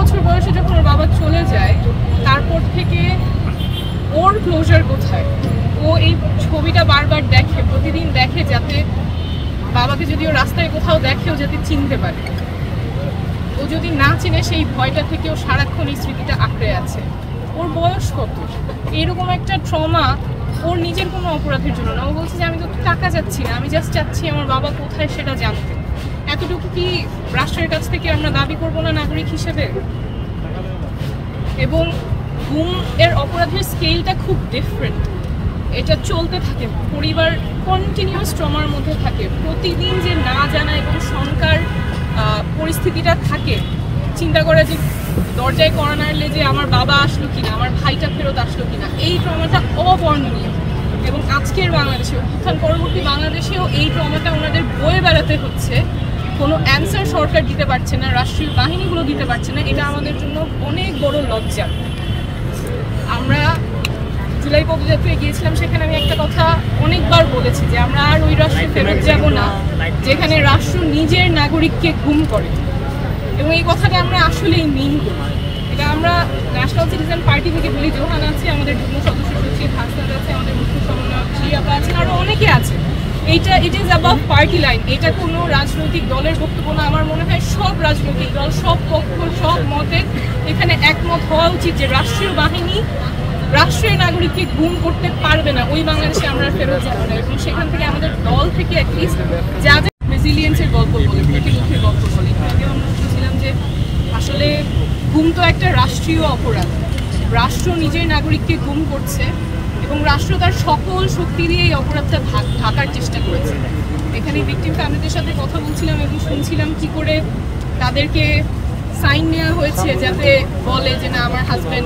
বছর বয়সে যখন ওর বাবা চলে যায়, তারপর থেকে ওর ক্লোজার কোথায়? ও এই ছবিটা বারবার দেখে, প্রতিদিন দেখে, যাতে বাবাকে যদি ও রাস্তায় কোথাও দেখে ও যাতে চিনতে পারে। ও যদি না চিনে সেই ভয়টা থেকে ও সারাক্ষণ এই স্মৃতিটা আঁকড়ে আছে। ওর বয়স কত? এরকম একটা ট্রমা ওর নিজের কোনো অপরাধের জন্য না। ও বলছে যে আমি তো টাকা চাচ্ছি না, আমি জাস্ট চাচ্ছি আমার বাবা কোথায় সেটা জানতে। এতটুকু কি রাষ্ট্রের কাছ থেকে আমরা দাবি করবো না নাগরিক হিসেবে? এবং গুম এর অপরাধের স্কেলটা খুব ডিফারেন্ট। এটা চলতে থাকে, পরিবার কন্টিনিউয়াস ট্রমার মধ্যে থাকে, প্রতিদিন যে না জানা এবং শঙ্কার পরিস্থিতিটা থাকে। চিন্তা করে যে দরজায় কড়া নাড়লে যে আমার বাবা আসলো কিনা, আমার ভাইটা ফেরত আসলো কিনা, এই ট্রমাটা অবর্ণনীয়। এবং আজকের বাংলাদেশে, উত্থান পরবর্তী বাংলাদেশেও এই ট্রমাটা ওনাদের বয়ে বেড়াতে হচ্ছে। কোনো অ্যান্সার সরকার দিতে পারছে না, রাষ্ট্রীয় বাহিনীগুলো দিতে পারছে না। এটা আমাদের জন্য অনেক বড় লজ্জা। আমরা জুলাই পদযাত্রায় গিয়েছিলাম, সেখানে আমি একটা কথা অনেকবার বলেছি যে আমরা আর ওই রাষ্ট্রে ফেরত যাব না যেখানে রাষ্ট্র নিজের নাগরিককে গুম করে। এবং এই কথাটা আমরা আসলেই মিন করি। এটা আমরা ন্যাশনাল সিটিজেন পার্টি থেকে বলি, জোহান আছে, আমাদের যুগ্ম সদস্য সচিব হাসনাত আছে, আমাদের মুখ্য সমন্বয়ক জিয়াপা আছেন, আরও অনেকে আছে। এইটা it is about party line. এটা কোনো রাজনৈতিক দলের বক্তব্য না। আমার মনে হয় সব রাজনৈতিক দল, সব পক্ষ, সব মতের এখানে একমত হওয়া উচিত যে রাষ্ট্রীয় বাহিনী রাষ্ট্রের নাগরিককে গুম করতে পারবে না। ওই বাংলাদেশে আমরা ফেরত যাবো না। এবং সেখান থেকে আমাদের দল থেকে অ্যাটলিস্ট যা যা রেজিলিয়েন্সের গল্প বলে, প্রতিরোধের গল্প বলে, আগেও আমরা শুনেছিলাম যে আসলে গুম তো একটা রাষ্ট্রীয় অপরাধ। রাষ্ট্র নিজের নাগরিককে গুম করছে এবং রাষ্ট্র তার সকল শক্তি দিয়ে এই অপরাধটা ঢাকার চেষ্টা করেছে। এখানে ভিকটিম ফ্যামিলিদের সাথে কথা বলছিলাম এবং শুনছিলাম কি করে তাদেরকে সাইন নেওয়া হয়েছে যাতে বলে যে না, আমার হাজব্যান্ড